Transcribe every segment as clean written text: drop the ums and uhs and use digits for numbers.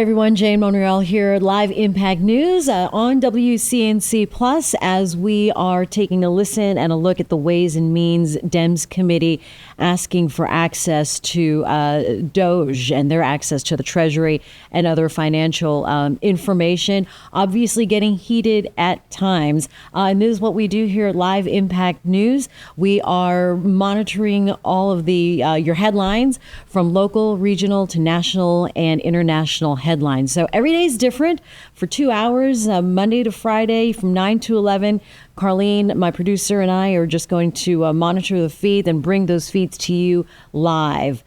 Everyone, Jane Monreal here, live Impact News on WCNC Plus, as we are taking a listen and a look at the Ways and Means Dems Committee asking for access to Doge and their access to the Treasury and other financial information, obviously getting heated at times. And this is what we do here at Live Impact News. We are monitoring all of the your headlines from local, regional to national and international headlines. So every day is different for 2 hours, Monday to Friday from 9 to 11. Carlene, my producer, and I are just going to monitor the feed and bring those feeds to you live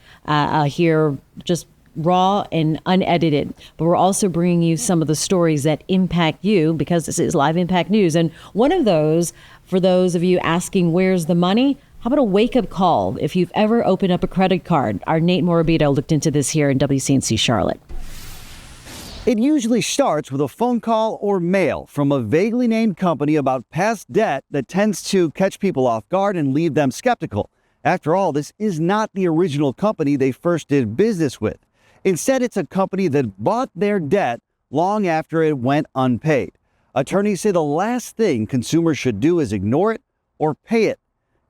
here, just raw and unedited. But we're also bringing you some of the stories that impact you, because this is Live Impact News. And one of those, for those of you asking where's the money, how about a wake-up call if you've ever opened up a credit card? Our Nate Morabito looked into this here in WCNC Charlotte. It usually starts with a phone call or mail from a vaguely named company about past debt that tends to catch people off guard and leave them skeptical. After all, this is not the original company they first did business with. Instead, it's a company that bought their debt long after it went unpaid. Attorneys say the last thing consumers should do is ignore it or pay it.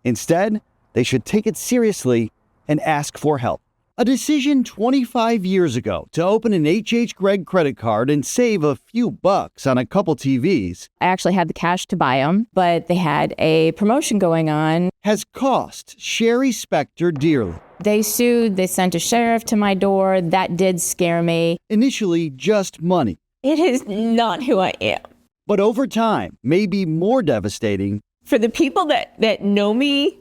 Instead, they should take it seriously and ask for help. A decision 25 years ago to open an H.H. Gregg credit card and save a few bucks on a couple TVs. I actually had the cash to buy them, but they had a promotion going on. Has cost Shari Spector dearly. They sued, they sent a sheriff to my door. That did scare me. Initially, just money. It is not who I am. But over time, may be more devastating. For the people that know me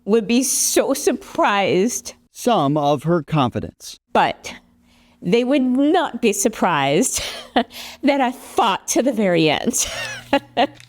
would be so surprised. Some of her confidence. But they would not be surprised that I fought to the very end.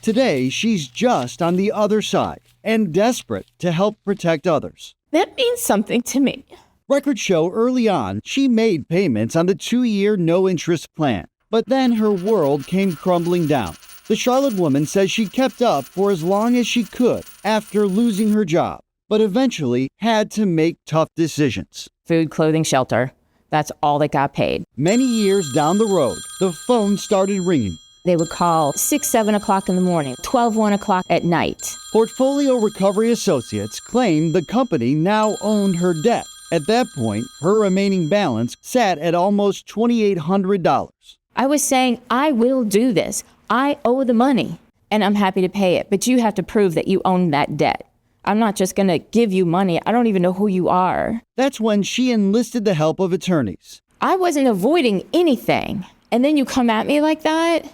Today, she's just on the other side and desperate to help protect others. That means something to me. Records show early on she made payments on the 2-year no-interest plan. But then her world came crumbling down. The Charlotte woman says she kept up for as long as she could after losing her job, but eventually had to make tough decisions. Food, clothing, shelter. That's all that got paid. Many years down the road, the phone started ringing. They would call 6, 7 o'clock in the morning, 12, 1 o'clock at night. Portfolio Recovery Associates claimed the company now owned her debt. At that point, her remaining balance sat at almost $2,800. I was saying, I will do this. I owe the money, and I'm happy to pay it. But you have to prove that you own that debt. I'm not just going to give you money. I don't even know who you are. That's when she enlisted the help of attorneys. I wasn't avoiding anything. And then you come at me like that?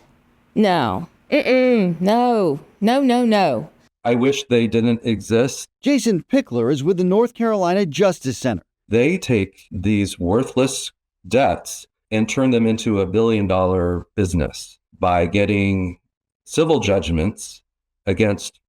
No. No. No. I wish they didn't exist. Jason Pickler is with the North Carolina Justice Center. They take these worthless debts and turn them into $1 billion business by getting civil judgments against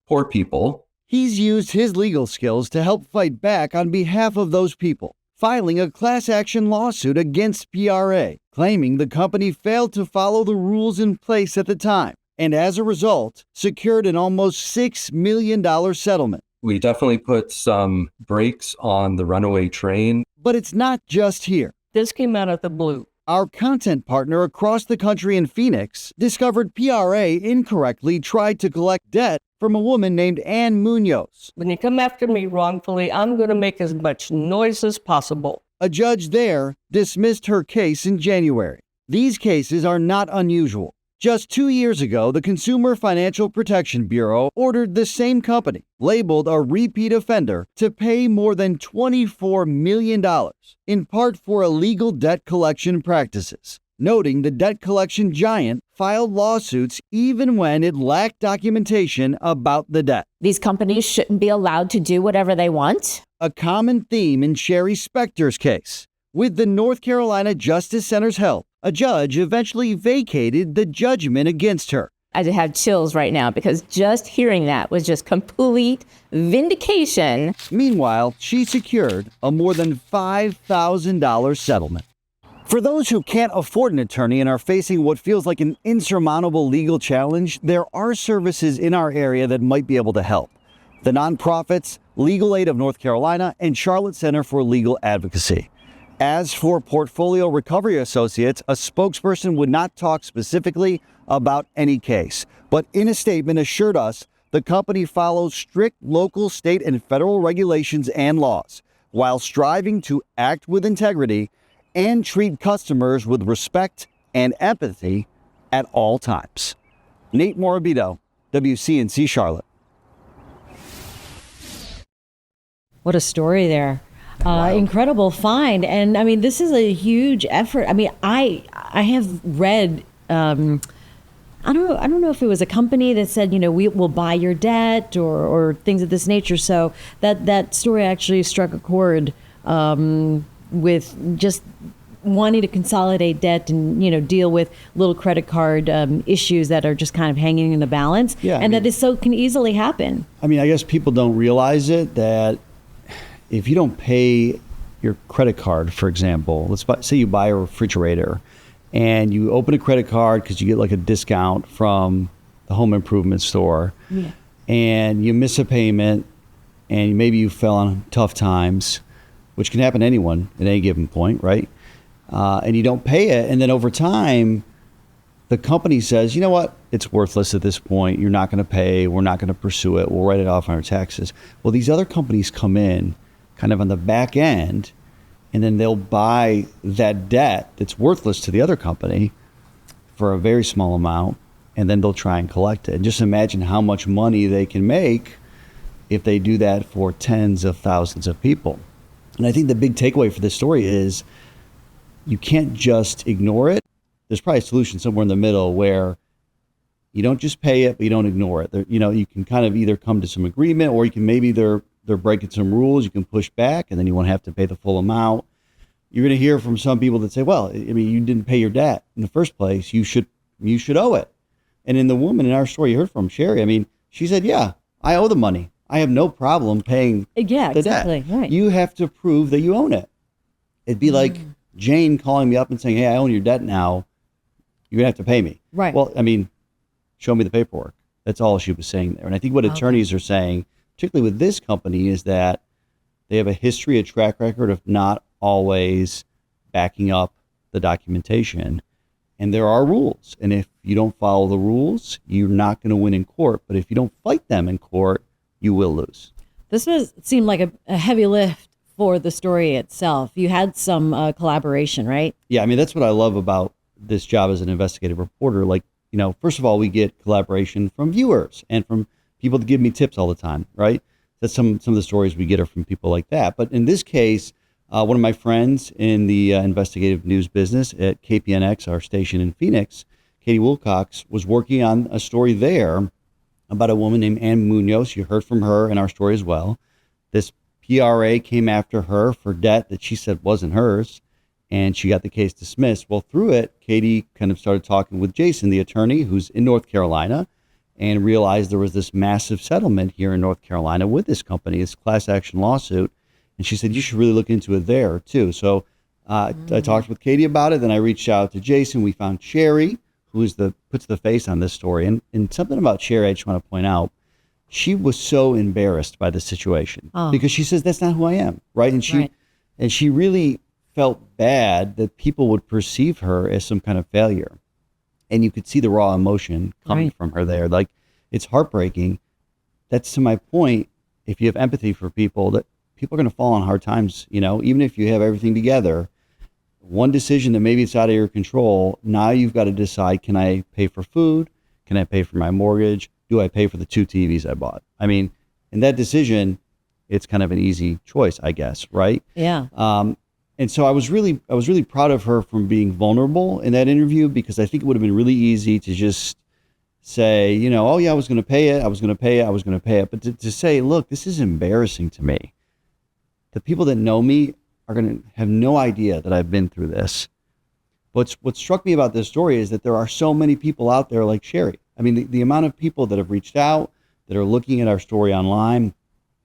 poor people. He's used his legal skills to help fight back on behalf of those people, filing a class action lawsuit against PRA, claiming the company failed to follow the rules in place at the time, and as a result, secured an almost $6 million settlement. We definitely put some brakes on the runaway train. But it's not just here. This came out of the blue. Our content partner across the country in Phoenix discovered PRA incorrectly tried to collect debt from a woman named Ann Munoz. When you come after me wrongfully, I'm going to make as much noise as possible. A judge there dismissed her case in January. These cases are not unusual. Just 2 years ago, the Consumer Financial Protection Bureau ordered the same company, labeled a repeat offender, to pay more than $24 million, in part for illegal debt collection practices, noting the debt collection giant filed lawsuits even when it lacked documentation about the debt. These companies shouldn't be allowed to do whatever they want. A common theme in Shari Spector's case. With the North Carolina Justice Center's help, a judge eventually vacated the judgment against her. I just have chills right now because just hearing that was just complete vindication. Meanwhile, she secured a more than $5,000 settlement. For those who can't afford an attorney and are facing what feels like an insurmountable legal challenge, there are services in our area that might be able to help. The nonprofits, Legal Aid of North Carolina, and Charlotte Center for Legal Advocacy. As for Portfolio Recovery Associates, a spokesperson would not talk specifically about any case, but in a statement assured us the company follows strict local, state, and federal regulations and laws while striving to act with integrity and treat customers with respect and empathy at all times. Nate Morabito, WCNC Charlotte. What a story there. Incredible find. And I mean, this is a huge effort. I mean, I have read, I don't know if it was a company that said, we will buy your debt or things of this nature. So that story actually struck a chord with just wanting to consolidate debt and, deal with little credit card issues that are just kind of hanging in the balance. Yeah, and that can easily happen. I mean, I guess people don't realize it, that if you don't pay your credit card, for example, say you buy a refrigerator and you open a credit card because you get like a discount from the home improvement store, and you miss a payment and maybe you fell on tough times, which can happen to anyone at any given point, right? And you don't pay it. And then over time, the company says, you know what, it's worthless at this point. You're not going to pay. We're not going to pursue it. We'll write it off on our taxes. Well, these other companies come in kind of on the back end, and then they'll buy that debt that's worthless to the other company for a very small amount, and then they'll try and collect it. And just imagine how much money they can make if they do that for tens of thousands of people. And I think the big takeaway for this story is you can't just ignore it. There's probably a solution somewhere in the middle where you don't just pay it, but you don't ignore it. You can kind of either come to some agreement, or you can maybe they're breaking some rules. You can push back, and then you won't have to pay the full amount. You're going to hear from some people that say, well, I mean, you didn't pay your debt in the first place. You should owe it. And in the woman in our story you heard from, Shari, I mean, she said, yeah, I owe the money. I have no problem paying the exactly. debt. Right. You have to prove that you own it. It'd be like Jane calling me up and saying, hey, I own your debt now. You're going to have to pay me. Right. Well, I mean, show me the paperwork. That's all she was saying there. And I think what attorneys are saying, particularly with this company, is that they have a history, a track record of not always backing up the documentation. And there are rules. And if you don't follow the rules, you're not going to win in court. But if you don't fight them in court, you will lose. This seemed like a heavy lift for the story itself. You had some collaboration, right? Yeah, I mean, that's what I love about this job as an investigative reporter. Like, first of all, we get collaboration from viewers and from people that give me tips all the time, right? That's some of the stories we get are from people like that. But in this case, one of my friends in the investigative news business at KPNX, our station in Phoenix, Katie Wilcox, was working on a story there about a woman named Ann Munoz. You heard from her in our story as well. This PRA came after her for debt that she said wasn't hers, and she got the case dismissed. Well, through it, Katie kind of started talking with Jason, the attorney who's in North Carolina, and realized there was this massive settlement here in North Carolina with this company, this class action lawsuit. And she said, you should really look into it there too. So I talked with Katie about it. Then I reached out to Jason. We found Shari, who puts the face on this story. And something about Shari I just want to point out. She was so embarrassed by the situation because she says, that's not who I am, right? And she really felt bad that people would perceive her as some kind of failure. And you could see the raw emotion coming from her there. Like, it's heartbreaking. That's to my point. If you have empathy for people, that people are going to fall on hard times, even if you have everything together. One decision that maybe it's out of your control, now you've got to decide, can I pay for food? Can I pay for my mortgage? Do I pay for the 2 TVs I bought? I mean, in that decision, it's kind of an easy choice, I guess, right? Yeah. And so I was really proud of her from being vulnerable in that interview, because I think it would have been really easy to just say, oh yeah, I was going to pay it. But to say, look, this is embarrassing to me. The people that know me are going to have no idea that I've been through this. What struck me about this story is that there are so many people out there like Shari. I mean, the amount of people that have reached out, that are looking at our story online,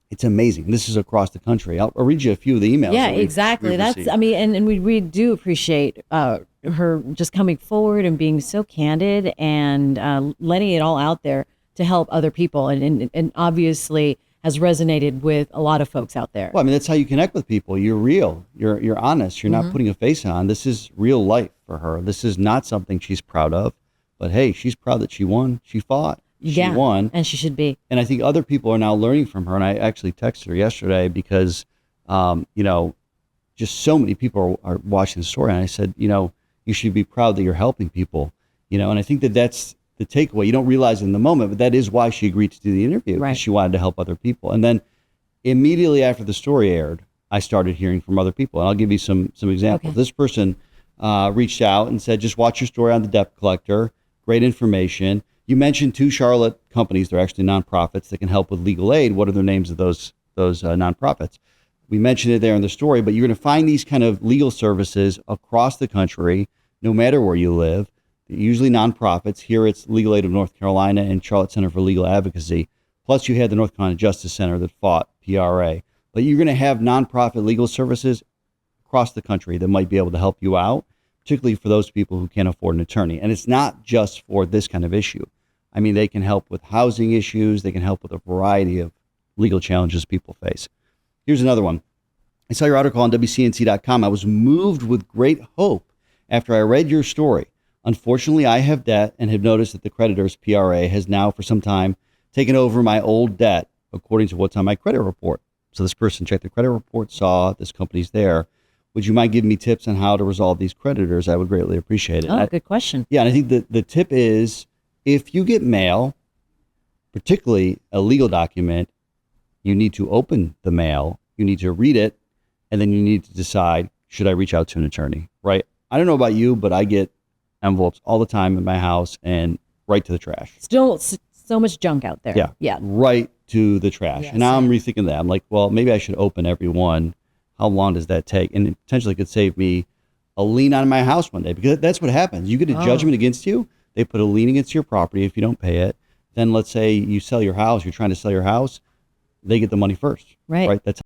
it's amazing. This is across the country. I'll read you a few of the emails. Yeah, exactly. And we do appreciate her just coming forward and being so candid and letting it all out there to help other people. And obviously, has resonated with a lot of folks out there. Well, I mean, that's how you connect with people. You're real. You're honest. You're not putting a face on. This is real life for her. This is not something she's proud of. But hey, she's proud that she won. She fought. She won. And she should be. And I think other people are now learning from her. And I actually texted her yesterday because, just so many people are watching the story. And I said, you should be proud that you're helping people. And I think that's the takeaway. You don't realize it in the moment, but that is why she agreed to do the interview. Right. She wanted to help other people. And then immediately after the story aired, I started hearing from other people. And I'll give you some examples. Okay. This person reached out and said, just watch your story on the debt collector. Great information. You mentioned 2 Charlotte companies. They're actually nonprofits that can help with legal aid. What are the names of those nonprofits? We mentioned it there in the story, but you're going to find these kind of legal services across the country, no matter where you live. They're usually nonprofits. Here it's Legal Aid of North Carolina and Charlotte Center for Legal Advocacy. Plus you had the North Carolina Justice Center that fought PRA. But you're going to have nonprofit legal services across the country that might be able to help you out, particularly for those people who can't afford an attorney. And it's not just for this kind of issue. I mean, they can help with housing issues. They can help with a variety of legal challenges people face. Here's another one. I saw your article on WCNC.com. I was moved with great hope after I read your story. Unfortunately, I have debt and have noticed that the creditors, PRA, has now for some time taken over my old debt, according to what's on my credit report. So this person checked the credit report, saw this company's there. Would you mind giving me tips on how to resolve these creditors? I would greatly appreciate it. Oh, good question. Yeah, and I think the tip is if you get mail, particularly a legal document, you need to open the mail, you need to read it, and then you need to decide, should I reach out to an attorney, right? I don't know about you, but I get envelopes all the time in my house and right to the trash. Still so much junk out there. Yeah. Yeah. Right to the trash. Yes. And now I'm rethinking that. I'm like, well, maybe I should open every one. How long does that take? And it potentially could save me a lien on my house one day, because that's what happens. You get a judgment against you. They put a lien against your property if you don't pay it. Then let's say you sell your house, you're trying to sell your house. They get the money first. Right. That's